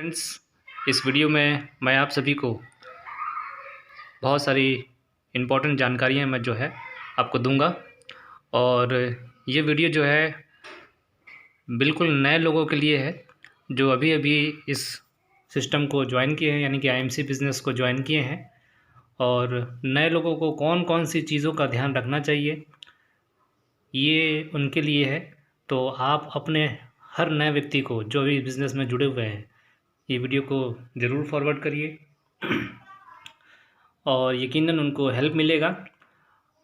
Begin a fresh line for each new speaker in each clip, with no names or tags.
Friends, इस video में मैं आप सभी को बहुत सारी इम्पोर्टेंट जानकारियाँ मैं जो है आपको दूंगा। और ये वीडियो जो है बिल्कुल नए लोगों के लिए है जो अभी अभी इस सिस्टम को ज्वाइन किए हैं, यानी कि आईएमसी बिज़नेस को ज्वाइन किए हैं। और नए लोगों को कौन कौन सी चीज़ों का ध्यान रखना चाहिए ये उनके लिए है। तो आप अपने हर नए व्यक्ति को जो अभी बिज़नेस में जुड़े हुए हैं ये वीडियो को ज़रूर फॉरवर्ड करिए और यकीनन उनको हेल्प मिलेगा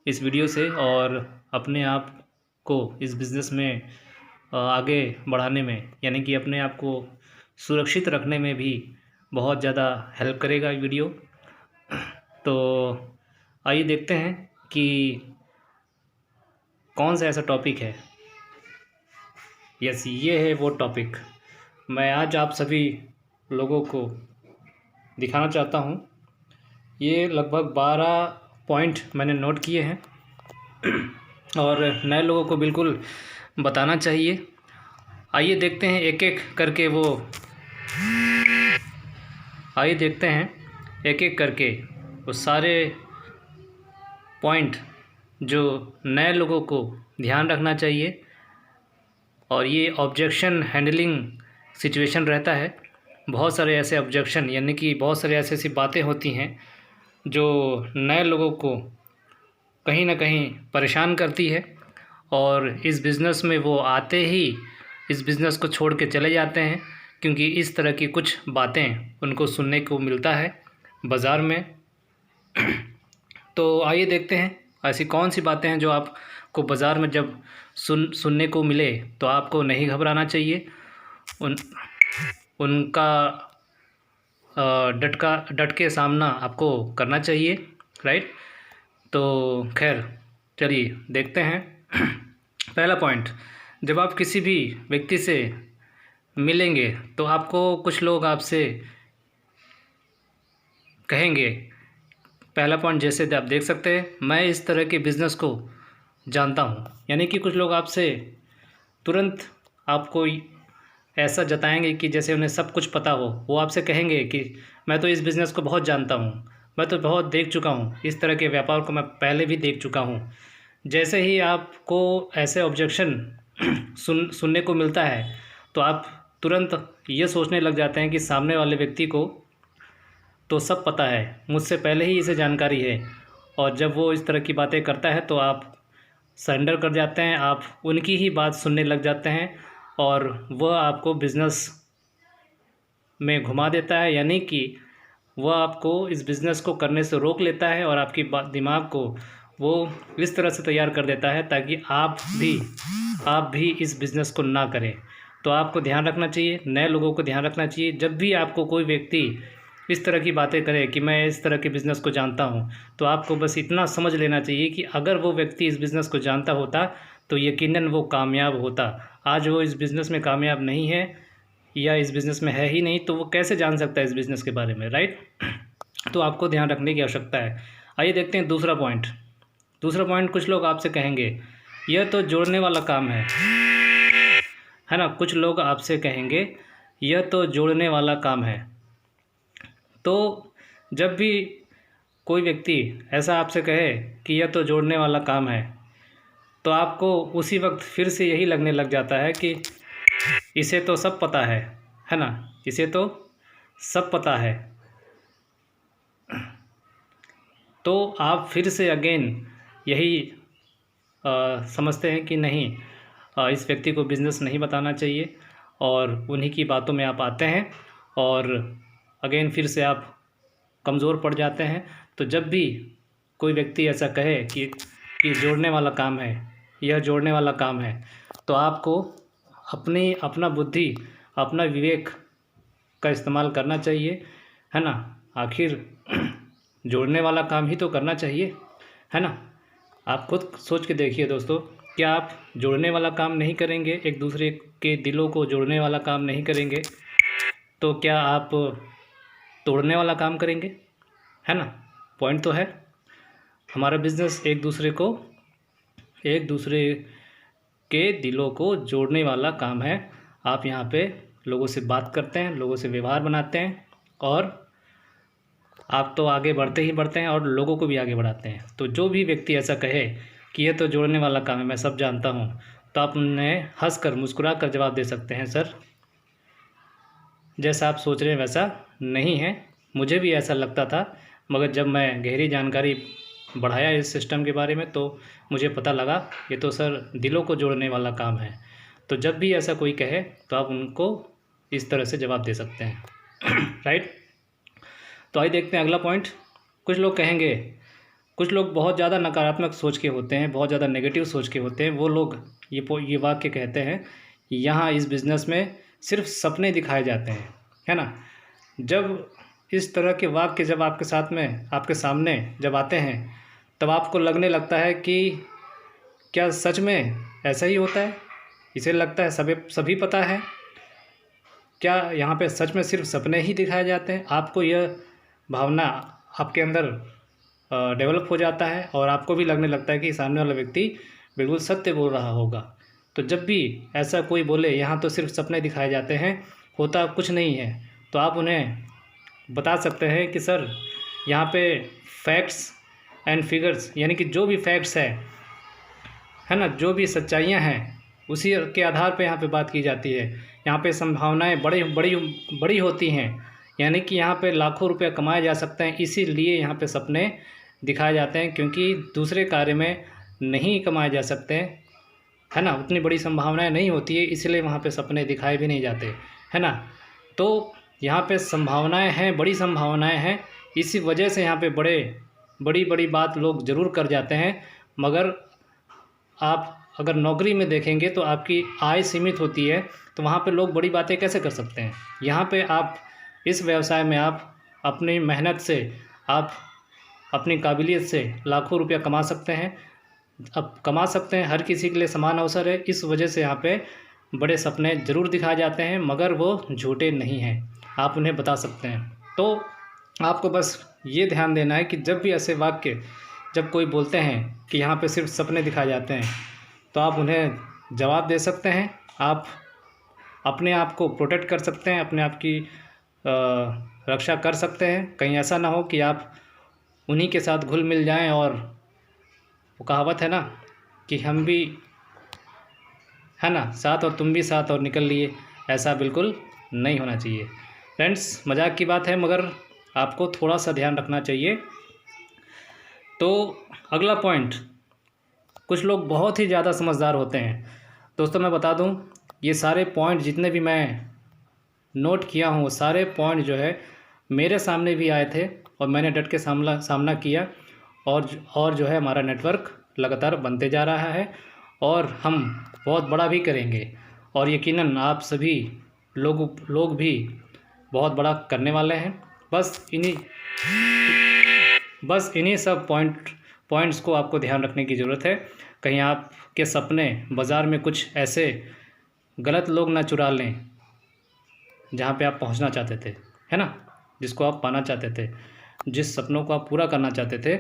इस वीडियो से, और अपने आप को इस बिज़नेस में आगे बढ़ाने में, यानी कि अपने आप को सुरक्षित रखने में भी बहुत ज़्यादा हेल्प करेगा ये वीडियो। तो आइए देखते हैं कि कौन सा ऐसा टॉपिक है। यस, ये है वो टॉपिक मैं आज आप सभी लोगों को दिखाना चाहता हूँ। ये लगभग 12 पॉइंट मैंने नोट किए हैं और नए लोगों को बिल्कुल बताना चाहिए। आइए देखते हैं एक एक करके वो सारे पॉइंट जो नए लोगों को ध्यान रखना चाहिए। और ये ऑब्जेक्शन हैंडलिंग सिचुएशन रहता है। बहुत सारे ऐसे ऑब्जेक्शन, यानी कि बहुत सारे ऐसी बातें होती हैं जो नए लोगों को कहीं ना कहीं परेशान करती है, और इस बिज़नेस में वो आते ही इस बिज़नेस को छोड़ के चले जाते हैं, क्योंकि इस तरह की कुछ बातें उनको सुनने को मिलता है बाज़ार में। तो आइए देखते हैं ऐसी कौन सी बातें हैं जो आपको बाज़ार में जब सुनने को मिले तो आपको नहीं घबराना चाहिए। उनका डट के सामना आपको करना चाहिए, राइट। तो खैर चलिए देखते हैं। पहला पॉइंट, जब आप किसी भी व्यक्ति से मिलेंगे तो आपको कुछ लोग आपसे कहेंगे, पहला पॉइंट जैसे आप देख सकते हैं, मैं इस तरह के बिज़नेस को जानता हूँ। यानी कि कुछ लोग आपसे तुरंत आपको ऐसा जताएंगे कि जैसे उन्हें सब कुछ पता हो। वो आपसे कहेंगे कि मैं तो इस बिज़नेस को बहुत जानता हूँ, मैं तो बहुत देख चुका हूँ, इस तरह के व्यापार को मैं पहले भी देख चुका हूँ। जैसे ही आपको ऐसे ऑब्जेक्शन सुनने को मिलता है तो आप तुरंत ये सोचने लग जाते हैं कि सामने वाले व्यक्ति को तो सब पता है, मुझसे पहले ही इसे जानकारी है। और जब वो इस तरह की बातें करता है तो आप सरेंडर कर जाते हैं, आप उनकी ही बात सुनने लग जाते हैं और वह आपको बिज़नेस में घुमा देता है। यानी कि वह आपको इस बिज़नेस को करने से रोक लेता है और आपकी दिमाग को वो इस तरह से तैयार कर देता है ताकि आप भी इस बिज़नेस को ना करें। तो आपको ध्यान रखना चाहिए, नए लोगों को ध्यान रखना चाहिए, जब भी आपको कोई व्यक्ति इस तरह की बातें करे कि मैं इस तरह के बिज़नेस को जानता हूँ, तो आपको बस इतना समझ लेना चाहिए कि अगर वो व्यक्ति इस बिज़नेस को जानता होता तो यकीनन वो कामयाब होता। आज वो इस बिज़नेस में कामयाब नहीं है या इस बिज़नेस में है ही नहीं, तो वो कैसे जान सकता है इस बिज़नेस के बारे में, राइट। तो आपको ध्यान रखने की आवश्यकता है। आइए देखते हैं दूसरा पॉइंट। कुछ लोग आपसे कहेंगे यह तो जोड़ने वाला काम है ना। कुछ लोग आपसे कहेंगे यह तो जोड़ने वाला काम है। तो जब भी कोई व्यक्ति ऐसा आपसे कहे कि यह तो जोड़ने वाला काम है, तो आपको उसी वक्त फिर से यही लगने लग जाता है कि इसे तो सब पता है ना, इसे तो सब पता है। तो आप फिर से अगेन यही समझते हैं कि नहीं, इस व्यक्ति को बिज़नेस नहीं बताना चाहिए, और उन्हीं की बातों में आप आते हैं और अगेन फिर से आप कमज़ोर पड़ जाते हैं। तो जब भी कोई व्यक्ति ऐसा कहे कि जोड़ने वाला काम है, यह जोड़ने वाला काम है, तो आपको अपना बुद्धि, अपना विवेक का इस्तेमाल करना चाहिए, है ना। आखिर जोड़ने वाला काम ही तो करना चाहिए, है ना। आप खुद सोच के देखिए दोस्तों, क्या आप जोड़ने वाला काम नहीं करेंगे, एक दूसरे के दिलों को जोड़ने वाला काम नहीं करेंगे, तो क्या आप तोड़ने वाला काम करेंगे, है ना। पॉइंट तो है, हमारा बिज़नेस एक दूसरे के दिलों को जोड़ने वाला काम है। आप यहाँ पे लोगों से बात करते हैं, लोगों से व्यवहार बनाते हैं और आप तो आगे बढ़ते ही बढ़ते हैं और लोगों को भी आगे बढ़ाते हैं। तो जो भी व्यक्ति ऐसा कहे कि ये तो जोड़ने वाला काम है, मैं सब जानता हूँ, तो आप उन्हें हंसकर मुस्कुरा कर जवाब दे सकते हैं, सर जैसा आप सोच रहे हैं वैसा नहीं है, मुझे भी ऐसा लगता था, मगर जब मैं गहरी जानकारी बढ़ाया इस सिस्टम के बारे में तो मुझे पता लगा ये तो सर दिलों को जोड़ने वाला काम है। तो जब भी ऐसा कोई कहे तो आप उनको इस तरह से जवाब दे सकते हैं। राइट। तो आइए देखते हैं अगला पॉइंट। कुछ लोग कहेंगे, कुछ लोग बहुत ज़्यादा नकारात्मक सोच के होते हैं, बहुत ज़्यादा नेगेटिव सोच के होते हैं, वो लोग ये वाक्य कहते हैं, यहाँ इस बिज़नेस में सिर्फ सपने दिखाए जाते हैं, है ना। जब इस तरह के वाक्य जब आपके साथ में, आपके सामने जब आते हैं, तब आपको लगने लगता है कि क्या सच में ऐसा ही होता है, इसे लगता है सभी पता है, क्या यहाँ पे सच में सिर्फ सपने ही दिखाए जाते हैं। आपको यह भावना आपके अंदर डेवलप हो जाता है और आपको भी लगने लगता है कि सामने वाला व्यक्ति बिल्कुल सत्य बोल रहा होगा। तो जब भी ऐसा कोई बोले यहाँ तो सिर्फ सपने दिखाए जाते हैं, होता कुछ नहीं है, तो आप उन्हें बता सकते हैं कि सर यहाँ पे फैक्ट्स एंड फिगर्स, यानी कि जो भी फैक्ट्स है ना, जो भी सच्चाइयाँ हैं उसी के आधार पे यहाँ पे बात की जाती है। यहाँ पे संभावनाएं बड़ी बड़ी बड़ी होती हैं, यानी कि यहाँ पे लाखों रुपए कमाए जा सकते हैं, इसीलिए यहाँ पे सपने दिखाए जाते हैं, क्योंकि दूसरे कार्य में नहीं कमाए जा सकते, है ना, उतनी बड़ी संभावनाएं नहीं होती है, इसलिए वहाँ पे सपने दिखाए भी नहीं जाते, है ना। तो यहाँ पे संभावनाएं हैं, बड़ी संभावनाएं हैं, इसी वजह से यहाँ पे बड़ी बड़ी बात लोग ज़रूर कर जाते हैं। मगर आप अगर नौकरी में देखेंगे तो आपकी आय सीमित होती है, तो वहाँ पे लोग बड़ी बातें कैसे कर सकते हैं। यहाँ पे आप इस व्यवसाय में आप अपनी मेहनत से, आप अपनी काबिलियत से लाखों रुपया कमा सकते हैं, अब कमा सकते हैं, हर किसी के लिए समान अवसर है। इस वजह से यहाँ पे बड़े सपने ज़रूर दिखाए जाते हैं, मगर वो झूठे नहीं हैं, आप उन्हें बता सकते हैं। तो आपको बस ये ध्यान देना है कि जब भी ऐसे वाक्य जब कोई बोलते हैं कि यहाँ पे सिर्फ सपने दिखाए जाते हैं, तो आप उन्हें जवाब दे सकते हैं, आप अपने आप को प्रोटेक्ट कर सकते हैं, अपने आप की रक्षा कर सकते हैं। कहीं ऐसा ना हो कि आप उन्हीं के साथ घुल मिल जाएं, और वो कहावत है ना कि हम भी, है ना, साथ और तुम भी साथ और निकल लिए, ऐसा बिल्कुल नहीं होना चाहिए। फ्रेंड्स, मजाक की बात है, मगर आपको थोड़ा सा ध्यान रखना चाहिए। तो अगला पॉइंट, कुछ लोग बहुत ही ज़्यादा समझदार होते हैं। दोस्तों मैं बता दूं, ये सारे पॉइंट जितने भी मैं नोट किया हूँ, वो सारे पॉइंट जो है मेरे सामने भी आए थे और मैंने डट के सामना किया, और जो है हमारा नेटवर्क लगातार बनते जा रहा है और हम बहुत बड़ा भी करेंगे, और यकीनन आप सभी लोग भी बहुत बड़ा करने वाले हैं। बस इन्हीं सब पॉइंट्स को आपको ध्यान रखने की ज़रूरत है। कहीं आपके सपने बाज़ार में कुछ ऐसे गलत लोग ना चुरा लें जहाँ पे आप पहुँचना चाहते थे, है ना, जिसको आप पाना चाहते थे, जिस सपनों को आप पूरा करना चाहते थे,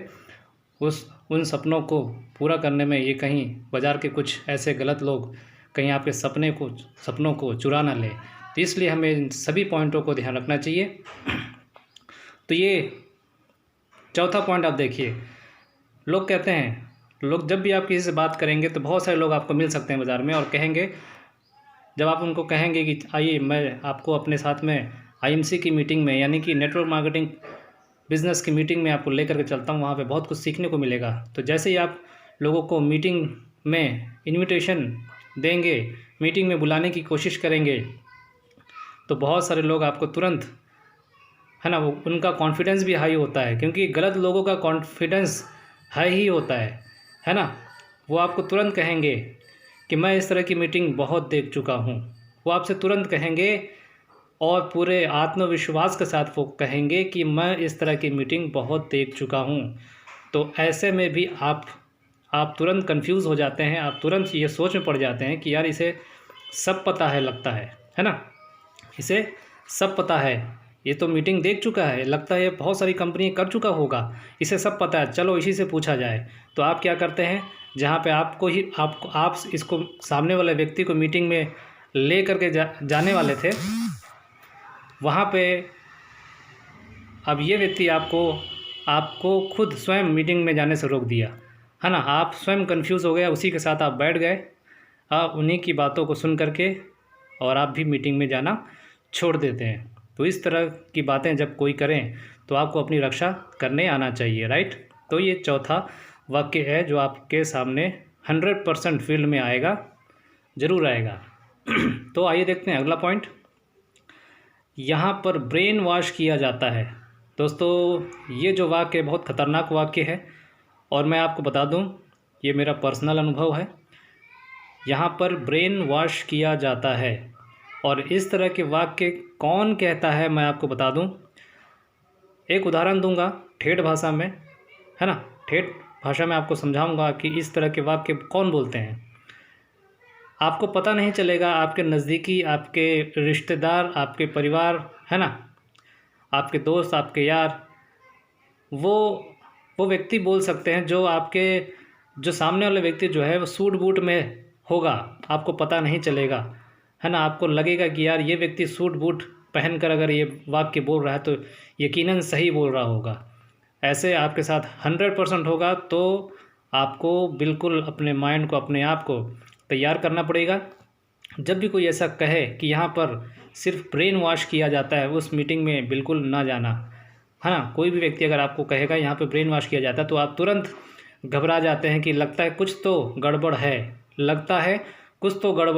उन सपनों को पूरा करने में ये कहीं बाज़ार के कुछ ऐसे गलत लोग कहीं आपके सपनों को चुरा ना लें। तो इसलिए हमें इन सभी पॉइंटों को ध्यान रखना चाहिए। तो ये चौथा पॉइंट आप देखिए, लोग कहते हैं, लोग जब भी आप किसी से बात करेंगे तो बहुत सारे लोग आपको मिल सकते हैं बाज़ार में, और कहेंगे, जब आप उनको कहेंगे कि आइए मैं आपको अपने साथ में IMC की मीटिंग में, यानी कि नेटवर्क मार्केटिंग बिज़नेस की मीटिंग में आपको लेकर के चलता हूँ, वहाँ पे बहुत कुछ सीखने को मिलेगा। तो जैसे ही आप लोगों को मीटिंग में इन्विटेशन देंगे, मीटिंग में बुलाने की कोशिश करेंगे, तो बहुत सारे लोग आपको तुरंत, है ना, वो उनका कॉन्फिडेंस भी हाई होता है, क्योंकि गलत लोगों का कॉन्फिडेंस हाई ही होता है ना। वो आपको तुरंत कहेंगे कि मैं इस तरह की मीटिंग बहुत देख चुका हूँ, वो आपसे तुरंत कहेंगे और पूरे आत्मविश्वास के साथ वो कहेंगे कि मैं इस तरह की मीटिंग बहुत देख चुका हूँ। तो ऐसे में भी आप तुरंत कंफ्यूज हो जाते हैं, आप तुरंत ये सोच में पड़ जाते हैं कि यार इसे सब पता है, लगता है ना, इसे सब पता है, ये तो मीटिंग देख चुका है, लगता है बहुत सारी कंपनी कर चुका होगा, इसे सब पता है, चलो इसी से पूछा जाए। तो आप क्या करते हैं, जहाँ पे आप इसको सामने वाले व्यक्ति को मीटिंग में ले करके जाने वाले थे, वहाँ पे अब ये व्यक्ति आपको खुद स्वयं मीटिंग में जाने से रोक दिया, है ना। आप स्वयं कंफ्यूज हो गए, उसी के साथ आप बैठ गए, आप उन्हीं की बातों को सुन करके और आप भी मीटिंग में जाना छोड़ देते हैं। तो इस तरह की बातें जब कोई करें तो आपको अपनी रक्षा करने आना चाहिए, राइट। तो ये चौथा वाक्य है जो आपके सामने 100% फील्ड में आएगा, ज़रूर आएगा। तो आइए देखते हैं अगला पॉइंट। यहाँ पर ब्रेन वॉश किया जाता है। दोस्तों ये जो वाक्य है बहुत ख़तरनाक वाक्य है, और मैं आपको बता दूं ये मेरा पर्सनल अनुभव है। यहाँ पर ब्रेन वॉश किया जाता है, और इस तरह के वाक्य कौन कहता है मैं आपको बता दूं। एक उदाहरण दूंगा ठेठ भाषा में, है ना। ठेठ भाषा में आपको समझाऊंगा कि इस तरह के वाक्य कौन बोलते हैं। आपको पता नहीं चलेगा, आपके नज़दीकी, आपके रिश्तेदार, आपके परिवार, है ना, आपके दोस्त, आपके यार, वो व्यक्ति बोल सकते हैं जो सामने वाले व्यक्ति जो है वो सूट बूट में होगा, आपको पता नहीं चलेगा, है ना। आपको लगेगा कि यार ये व्यक्ति सूट बूट पहनकर अगर ये वाक्य बोल रहा है तो यकीनन सही बोल रहा होगा। ऐसे आपके साथ 100% होगा। तो आपको बिल्कुल अपने माइंड को, अपने आप को तैयार करना पड़ेगा। जब भी कोई ऐसा कहे कि यहाँ पर सिर्फ ब्रेन वॉश किया जाता है, उस मीटिंग में बिल्कुल ना जाना, है ना। कोई भी व्यक्ति अगर आपको कहेगा यहाँ पे ब्रेन वॉश किया जाता है तो आप तुरंत घबरा जाते हैं कि लगता है कुछ तो गड़बड़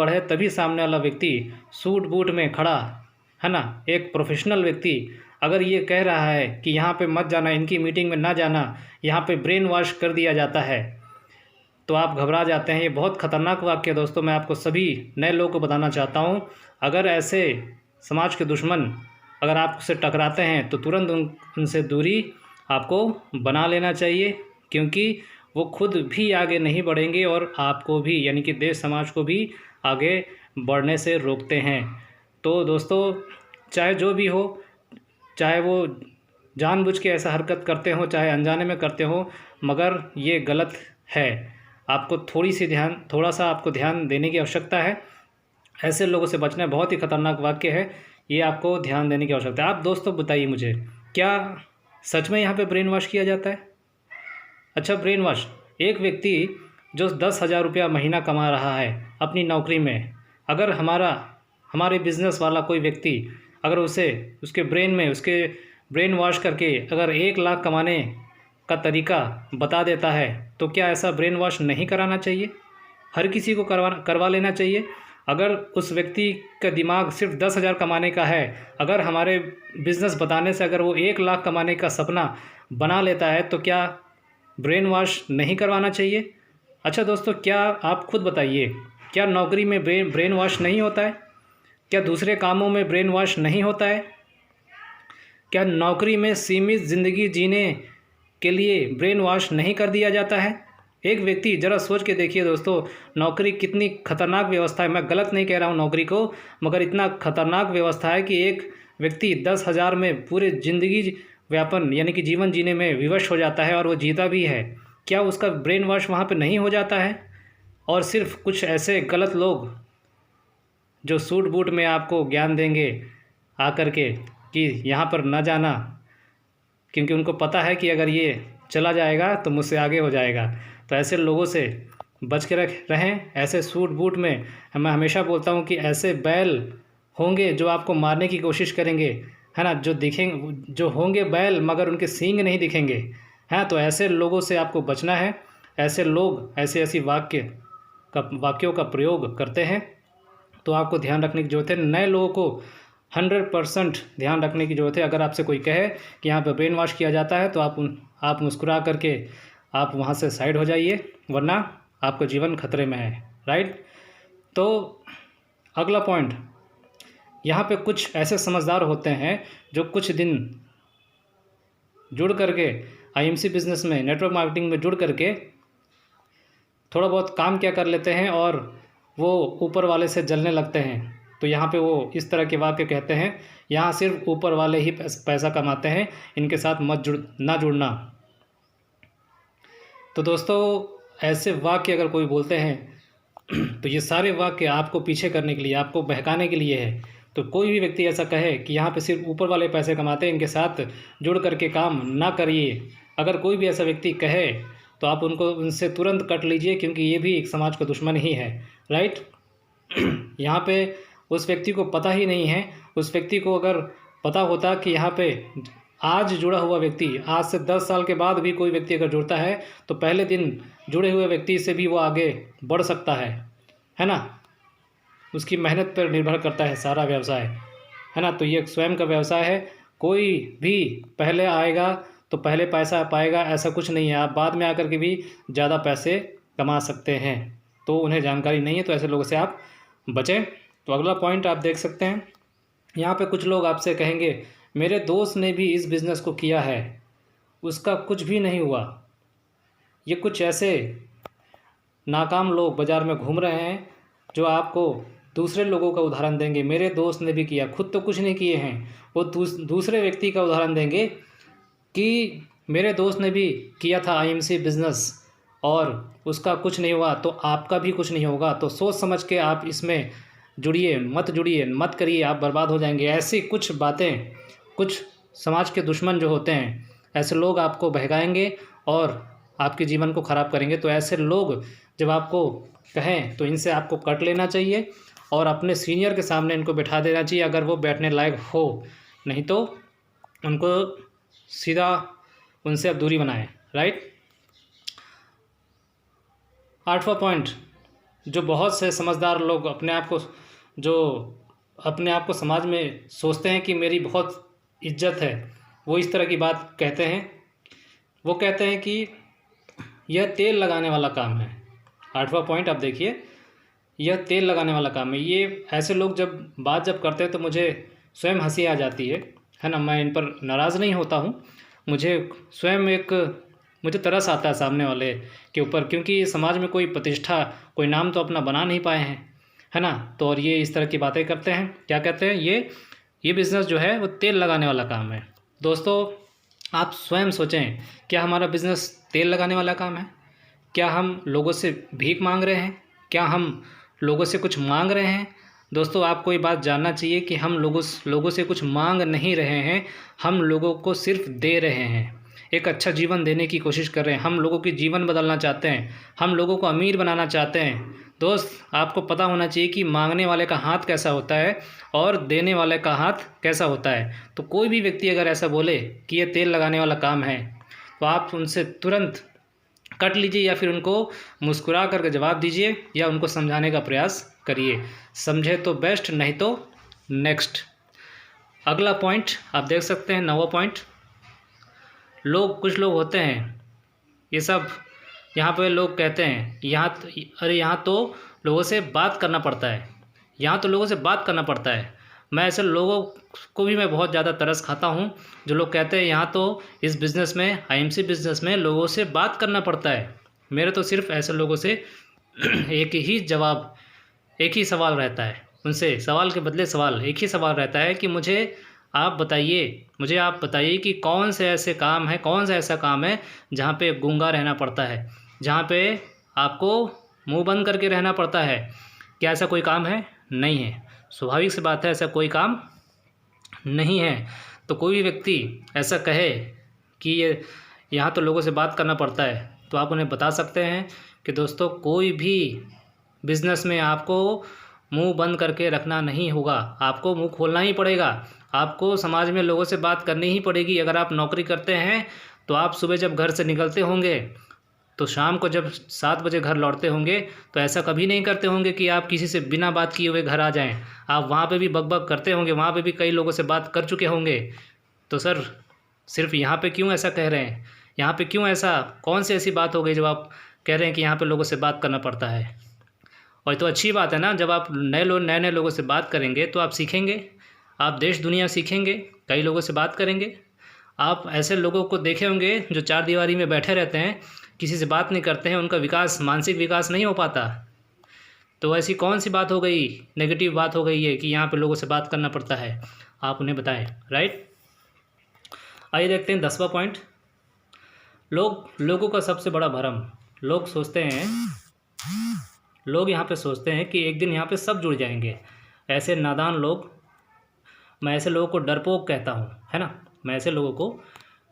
है, तभी सामने वाला व्यक्ति सूट बूट में खड़ा, है ना, एक प्रोफेशनल व्यक्ति अगर ये कह रहा है कि यहाँ पे मत जाना, इनकी मीटिंग में ना जाना, यहाँ पे ब्रेन वॉश कर दिया जाता है, तो आप घबरा जाते हैं। ये बहुत ख़तरनाक वाक्य है दोस्तों। मैं आपको सभी नए लोगों को बताना चाहता हूँ, अगर ऐसे समाज के दुश्मन अगर आपसे टकराते हैं तो तुरंत उनसे दूरी आपको बना लेना चाहिए, क्योंकि वो खुद भी आगे नहीं बढ़ेंगे और आपको भी, यानी कि देश समाज को भी आगे बढ़ने से रोकते हैं। तो दोस्तों चाहे जो भी हो, चाहे वो जानबूझ के ऐसा हरकत करते हो, चाहे अनजाने में करते हो, मगर ये गलत है। आपको थोड़ा सा आपको ध्यान देने की आवश्यकता है। ऐसे लोगों से बचना बहुत ही खतरनाक वाक्य है, ये आपको ध्यान देने की आवश्यकता है। आप दोस्तों बताइए मुझे, क्या सच में यहाँ पे ब्रेन वॉश किया जाता है? अच्छा, ब्रेन वॉश, एक व्यक्ति जो 10,000 रुपया महीना कमा रहा है अपनी नौकरी में, अगर हमारे बिजनेस वाला कोई व्यक्ति अगर उसके ब्रेन वॉश करके अगर 1 लाख कमाने का तरीका बता देता है, तो क्या ऐसा ब्रेन वॉश नहीं कराना चाहिए? हर किसी को करवा लेना चाहिए। अगर उस व्यक्ति का दिमाग सिर्फ 10,000 कमाने का है, अगर हमारे बिज़नेस बताने से अगर वो 1 लाख कमाने का सपना बना लेता है, तो क्या ब्रेन वॉश नहीं करवाना चाहिए? अच्छा दोस्तों, क्या आप खुद बताइए, क्या नौकरी में ब्रेन वॉश नहीं होता है? क्या दूसरे कामों में ब्रेन वॉश नहीं होता है? क्या नौकरी में सीमित ज़िंदगी जीने के लिए ब्रेन वॉश नहीं कर दिया जाता है? एक व्यक्ति ज़रा सोच के देखिए दोस्तों, नौकरी कितनी खतरनाक व्यवस्था है। मैं गलत नहीं कह रहा हूँ नौकरी को, मगर इतना खतरनाक व्यवस्था है कि एक व्यक्ति 10,000 में पूरे ज़िंदगी व्यापन यानी कि जीवन जीने में विवश हो जाता है और वो जीता भी है। क्या उसका ब्रेन वॉश वहाँ पे नहीं हो जाता है? और सिर्फ कुछ ऐसे गलत लोग जो सूट बूट में आपको ज्ञान देंगे आकर के कि यहाँ पर न जाना, क्योंकि उनको पता है कि अगर ये चला जाएगा तो मुझसे आगे हो जाएगा। तो ऐसे लोगों से बच के रहें। ऐसे सूट बूट में मैं हमेशा बोलता हूँ कि ऐसे बैल होंगे जो आपको मारने की कोशिश करेंगे, है ना, जो होंगे बैल मगर उनके सींग नहीं दिखेंगे, हैं। तो ऐसे लोगों से आपको बचना है। ऐसे लोग ऐसी वाक्यों का प्रयोग करते हैं, तो आपको ध्यान रखने की ज़रूरत है। नए लोगों को 100% ध्यान रखने की ज़रूरत है। अगर आपसे कोई कहे कि यहाँ पर ब्रेन वॉश किया जाता है, तो आप मुस्कुरा करके आप वहाँ से साइड हो जाइए, वरना आपका जीवन खतरे में है, राइट। तो अगला पॉइंट, यहाँ पे कुछ ऐसे समझदार होते हैं जो कुछ दिन जुड़ करके आईएमसी बिजनेस में, नेटवर्क मार्केटिंग में जुड़ करके थोड़ा बहुत काम क्या कर लेते हैं और वो ऊपर वाले से जलने लगते हैं। तो यहाँ पे वो इस तरह के वाक्य कहते हैं, यहाँ सिर्फ ऊपर वाले ही पैसा कमाते हैं, इनके साथ ना जुड़ना। तो दोस्तों ऐसे वाक्य अगर कोई बोलते हैं तो ये सारे वाक्य आपको पीछे करने के लिए, आपको बहकाने के लिए है। तो कोई भी व्यक्ति ऐसा कहे कि यहाँ पे सिर्फ ऊपर वाले पैसे कमाते हैं, इनके साथ जुड़ करके काम ना करिए, अगर कोई भी ऐसा व्यक्ति कहे तो आप उनसे तुरंत कट लीजिए, क्योंकि ये भी एक समाज का दुश्मन ही है। राइट। यहाँ पे उस व्यक्ति को पता ही नहीं है। उस व्यक्ति को अगर पता होता कि यहाँ पे आज जुड़ा हुआ व्यक्ति आज से 10 साल के बाद भी कोई व्यक्ति अगर जुड़ता है तो पहले दिन जुड़े हुए व्यक्ति से भी वो आगे बढ़ सकता है ना। उसकी मेहनत पर निर्भर करता है सारा व्यवसाय, है ना। तो ये स्वयं का व्यवसाय है। कोई भी पहले आएगा तो पहले पैसा पाएगा, ऐसा कुछ नहीं है। आप बाद में आकर के भी ज़्यादा पैसे कमा सकते हैं। तो उन्हें जानकारी नहीं है, तो ऐसे लोगों से आप बचें। तो अगला पॉइंट आप देख सकते हैं, यहाँ पे कुछ लोग आपसे कहेंगे मेरे दोस्त ने भी इस बिज़नेस को किया है, उसका कुछ भी नहीं हुआ। ये कुछ ऐसे नाकाम लोग बाज़ार में घूम रहे हैं जो आपको दूसरे लोगों का उदाहरण देंगे। मेरे दोस्त ने भी किया, खुद तो कुछ नहीं किए हैं, वो दूसरे व्यक्ति का उदाहरण देंगे कि मेरे दोस्त ने भी किया था आईएमसी बिज़नेस और उसका कुछ नहीं हुआ, तो आपका भी कुछ नहीं होगा। तो सोच समझ के आप इसमें जुड़िए मत करिए, आप बर्बाद हो जाएंगे। ऐसी कुछ बातें कुछ समाज के दुश्मन जो होते हैं, ऐसे लोग आपको बहकाएंगे और आपके जीवन को ख़राब करेंगे। तो ऐसे लोग जब आपको कहें तो इनसे आपको कट लेना चाहिए और अपने सीनियर के सामने इनको बैठा देना चाहिए, अगर वो बैठने लायक हो। नहीं तो उनको सीधा उनसे अब दूरी बनाएं। राइट। 8वां पॉइंट, जो बहुत से समझदार लोग अपने आप को समाज में सोचते हैं कि मेरी बहुत इज्जत है, वो इस तरह की बात कहते हैं। वो कहते हैं कि यह तेल लगाने वाला काम है। 8वां पॉइंट आप देखिए, यह तेल लगाने वाला काम है। ये ऐसे लोग जब करते हैं तो मुझे स्वयं हंसी आ जाती है ना। मैं इन पर नाराज़ नहीं होता हूँ, मुझे स्वयं मुझे तरस आता है सामने वाले के ऊपर, क्योंकि समाज में कोई प्रतिष्ठा, कोई नाम तो अपना बना नहीं पाए हैं, है ना। तो और ये इस तरह की बातें करते हैं। क्या कहते हैं, ये बिज़नेस जो है वो तेल लगाने वाला काम है। दोस्तों आप स्वयं सोचें, क्या हमारा बिज़नेस तेल लगाने वाला काम है? क्या हम लोगों से भीख मांग रहे हैं? क्या हम लोगों से कुछ मांग रहे हैं? दोस्तों आपको ये बात जानना चाहिए कि हम लोगों से कुछ मांग नहीं रहे हैं, हम लोगों को सिर्फ दे रहे हैं। एक अच्छा जीवन देने की कोशिश कर रहे हैं, हम लोगों की जीवन बदलना चाहते हैं, हम लोगों को अमीर बनाना चाहते हैं। दोस्त आपको पता होना चाहिए कि मांगने वाले का हाथ कैसा होता है और देने वाले का हाथ कैसा होता है। तो कोई भी व्यक्ति अगर ऐसा बोले कि ये तेल लगाने वाला काम है, तो आप उनसे तुरंत कट लीजिए या फिर उनको मुस्कुरा करके जवाब दीजिए या उनको समझाने का प्रयास करिए। समझे तो बेस्ट, नहीं तो नेक्स्ट। अगला पॉइंट आप देख सकते हैं, 9वां पॉइंट। कुछ लोग होते हैं, ये सब यहाँ पे लोग कहते हैं यहाँ तो लोगों से बात करना पड़ता है, यहाँ तो लोगों से बात करना पड़ता है। मैं ऐसे लोगों को भी मैं बहुत ज़्यादा तरस खाता हूँ जो लोग कहते हैं यहाँ तो इस बिज़नेस में, आईएमसी बिज़नेस में लोगों से बात करना पड़ता है। मेरे तो सिर्फ ऐसे लोगों से एक ही सवाल रहता है, उनसे सवाल के बदले सवाल, एक ही सवाल रहता है कि मुझे आप बताइए कि कौन सा ऐसा काम है जहाँ पे गूंगा रहना पड़ता है, जहाँ पे आपको मुंह बंद करके रहना पड़ता है। क्या ऐसा कोई काम है? नहीं है। स्वाभाविक सी बात है, ऐसा कोई काम नहीं है। तो कोई भी व्यक्ति ऐसा कहे कि यहाँ तो लोगों से बात करना पड़ता है, तो आप उन्हें बता सकते हैं कि दोस्तों कोई भी बिज़नेस में आपको मुंह बंद करके रखना नहीं होगा, आपको मुंह खोलना ही पड़ेगा। आपको समाज में लोगों से बात करनी ही पड़ेगी। अगर आप नौकरी करते हैं तो आप सुबह जब घर से निकलते होंगे तो शाम को जब 7 बजे घर लौटते होंगे तो ऐसा कभी नहीं करते होंगे कि आप किसी से बिना बात किए हुए घर आ जाएं। आप वहाँ पे भी बकबक करते होंगे, वहाँ पे भी कई लोगों से बात कर चुके होंगे। तो सर सिर्फ यहाँ पे क्यों ऐसा कह रहे हैं? यहाँ पे क्यों ऐसा, कौन सी ऐसी बात हो गई जब आप कह रहे हैं कि यहाँ पे लोगों से बात करना पड़ता है? और तो अच्छी बात है ना, जब आप नए लोगों से बात करेंगे तो आप सीखेंगे, आप देश दुनिया सीखेंगे, कई लोगों से बात करेंगे। आप ऐसे लोगों को देखे होंगे जो 4 दीवारी में बैठे रहते हैं, किसी से बात नहीं करते हैं, उनका मानसिक विकास नहीं हो पाता। तो ऐसी कौन सी बात हो गई, नेगेटिव बात हो गई है कि यहाँ पे लोगों से बात करना पड़ता है? आप उन्हें बताएं। राइट। आइए देखते हैं 10वां पॉइंट। लोगों का सबसे बड़ा भ्रम, लोग सोचते हैं लोग यहाँ पे सोचते हैं कि एक दिन यहाँ पे सब जुड़ जाएंगे। ऐसे नादान लोग, मैं ऐसे लोगों को डरपोक कहता हूँ, है ना। मैं ऐसे लोगों को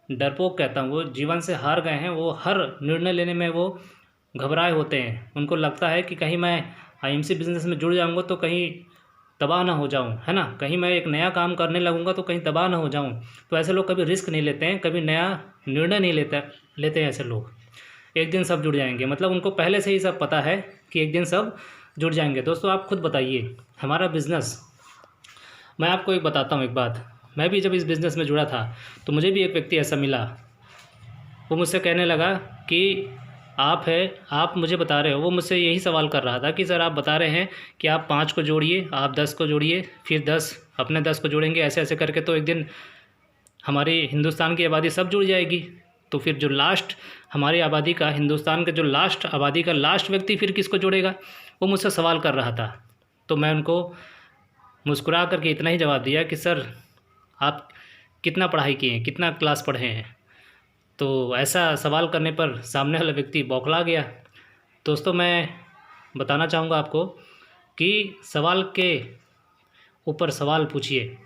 डरपोक कहता हूँ। वो जीवन से हार गए हैं, वो हर निर्णय लेने में वो घबराए होते हैं। उनको लगता है कि कहीं मैं आईएमसी बिज़नेस में जुड़ जाऊँगा तो कहीं तबाह ना हो जाऊँ, है ना। कहीं मैं एक नया काम करने लगूँगा तो कहीं तबाह ना हो जाऊँ। तो ऐसे लोग कभी रिस्क नहीं लेते हैं, कभी नया निर्णय नहीं लेते हैं ऐसे लोग। एक दिन सब जुड़ जाएंगे, मतलब उनको पहले से ही सब पता है कि एक दिन सब जुड़ जाएंगे। दोस्तों आप खुद बताइए, हमारा बिज़नेस, मैं आपको एक बताता हूँ एक बात। मैं भी जब इस बिज़नेस में जुड़ा था तो मुझे भी एक व्यक्ति ऐसा मिला। वो मुझसे कहने लगा कि आप मुझे बता रहे हो, वो मुझसे यही सवाल कर रहा था कि सर आप बता रहे हैं कि आप 5 को जोड़िए, आप 10 को जोड़िए, फिर 10 अपने 10 को जोड़ेंगे, ऐसे ऐसे करके तो एक दिन हमारी हिंदुस्तान की आबादी सब जुड़ जाएगी। तो फिर जो लास्ट हमारी आबादी का, हिंदुस्तान का जो लास्ट आबादी का लास्ट व्यक्ति फिर किसको जोड़ेगा? वो मुझसे सवाल कर रहा था। तो मैं उनको मुस्कुरा करके इतना ही जवाब दिया कि सर आप कितना पढ़ाई किए हैं, कितना क्लास पढ़े हैं? तो ऐसा सवाल करने पर सामने वाला व्यक्ति बौखला गया। दोस्तों मैं बताना चाहूँगा आपको कि सवाल के ऊपर सवाल पूछिए।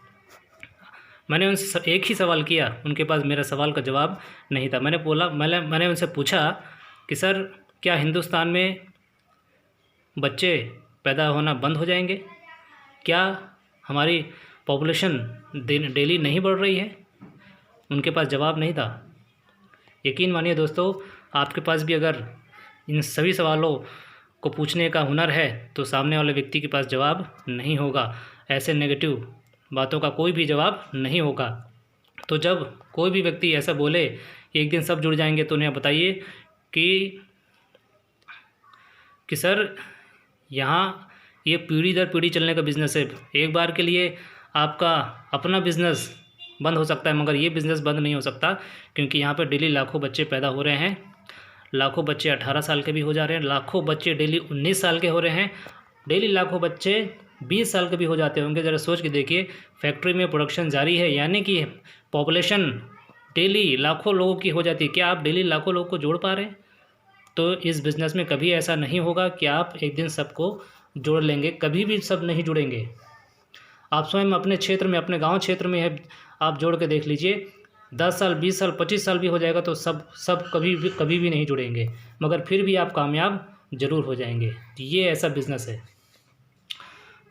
मैंने उनसे एक ही सवाल किया, उनके पास मेरा सवाल का जवाब नहीं था। मैंने उनसे पूछा कि सर क्या हिंदुस्तान में बच्चे पैदा होना बंद हो जाएंगे? क्या हमारी पॉपुलेशन डेली नहीं बढ़ रही है? उनके पास जवाब नहीं था। यकीन मानिए दोस्तों, आपके पास भी अगर इन सभी सवालों को पूछने का हुनर है तो सामने वाले व्यक्ति के पास जवाब नहीं होगा। ऐसे नेगेटिव बातों का कोई भी जवाब नहीं होगा। तो जब कोई भी व्यक्ति ऐसा बोले कि एक दिन सब जुड़ जाएंगे, तो उन्हें बताइए कि सर यहाँ ये पीढ़ी दर पीढ़ी चलने का बिज़नेस है। एक बार के लिए आपका अपना बिज़नेस बंद हो सकता है, मगर ये बिज़नेस बंद नहीं हो सकता, क्योंकि यहाँ पर डेली लाखों बच्चे पैदा हो रहे हैं। लाखों बच्चे 18 साल के भी हो जा रहे हैं, लाखों बच्चे डेली 19 साल के हो रहे हैं, डेली लाखों बच्चे 20 साल के भी हो जाते होंगे। ज़रा सोच के देखिए, फैक्ट्री में प्रोडक्शन जारी है, यानी कि पॉपुलेशन डेली लाखों लोगों की हो जाती है। क्या आप डेली लाखों लोगों को जोड़ पा रहे हैं? तो इस बिज़नेस में कभी ऐसा नहीं होगा कि आप एक दिन सबको जोड़ लेंगे, कभी भी सब नहीं जुड़ेंगे। आप स्वयं अपने क्षेत्र में, अपने गाँव क्षेत्र में है, आप जोड़ के देख लीजिए। 10 साल, 20 साल, 25 साल भी हो जाएगा तो सब कभी भी नहीं जुड़ेंगे, मगर फिर भी आप कामयाब ज़रूर हो जाएंगे। तो ये ऐसा बिज़नेस है।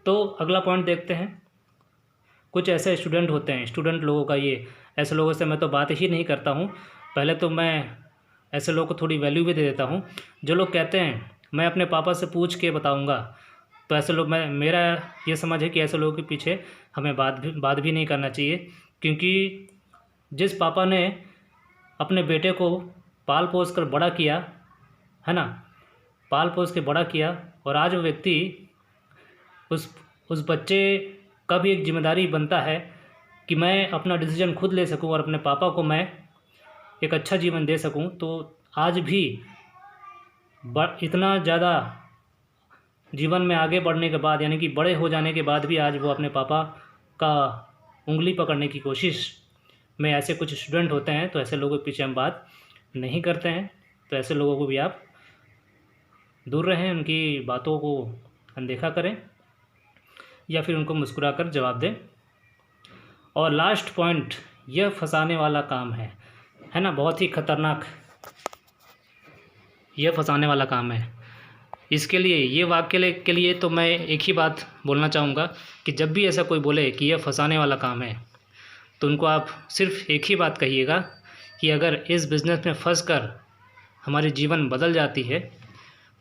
तो अगला पॉइंट देखते हैं। कुछ ऐसे स्टूडेंट होते हैं, स्टूडेंट लोगों का ये, ऐसे लोगों से मैं तो बात ही नहीं करता हूँ। पहले तो मैं ऐसे लोगों को थोड़ी वैल्यू भी दे देता हूँ। जो लोग कहते हैं मैं अपने पापा से पूछ के बताऊँगा, तो ऐसे लोग, मेरा ये समझ है कि ऐसे लोगों के पीछे हमें बात भी नहीं करना चाहिए। क्योंकि जिस पापा ने अपने बेटे को पाल पोस कर बड़ा किया, है ना, पाल पोस के बड़ा किया, और आज वो व्यक्ति उस बच्चे का भी एक जिम्मेदारी बनता है कि मैं अपना डिसीजन खुद ले सकूं और अपने पापा को मैं एक अच्छा जीवन दे सकूं। तो आज भी इतना ज़्यादा जीवन में आगे बढ़ने के बाद, यानी कि बड़े हो जाने के बाद भी, आज वो अपने पापा का उंगली पकड़ने की कोशिश में, ऐसे कुछ स्टूडेंट होते हैं। तो ऐसे लोगों के पीछे हम बात नहीं करते हैं। तो ऐसे लोगों को भी आप दूर रहें, उनकी बातों को अनदेखा करें या फिर उनको मुस्कुरा कर जवाब दें। और लास्ट पॉइंट, यह फंसाने वाला काम है ना, बहुत ही ख़तरनाक यह फंसाने वाला काम है। इसके लिए, ये वाक्य के लिए तो मैं एक ही बात बोलना चाहूँगा कि जब भी ऐसा कोई बोले कि यह फंसाने वाला काम है, तो उनको आप सिर्फ एक ही बात कहिएगा कि अगर इस बिज़नेस में फंस कर हमारी जीवन बदल जाती है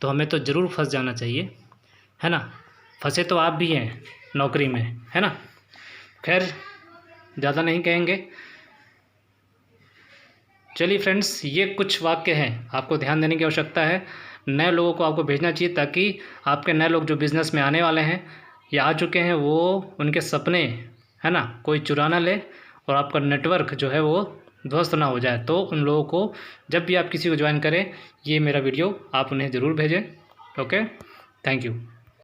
तो हमें तो ज़रूर फंस जाना चाहिए, है ना। फंसे तो आप भी हैं नौकरी में, है ना। खैर ज़्यादा नहीं कहेंगे। चलिए फ्रेंड्स, ये कुछ वाक्य हैं, आपको ध्यान देने की आवश्यकता है। नए लोगों को आपको भेजना चाहिए, ताकि आपके नए लोग जो बिज़नेस में आने वाले हैं या आ चुके हैं, वो उनके सपने, है ना, कोई चुरा ना ले और आपका नेटवर्क जो है वो ध्वस्त ना हो जाए। तो उन लोगों को जब भी आप किसी को ज्वाइन करें, ये मेरा वीडियो आप उन्हें ज़रूर भेजें। Okay, thank you.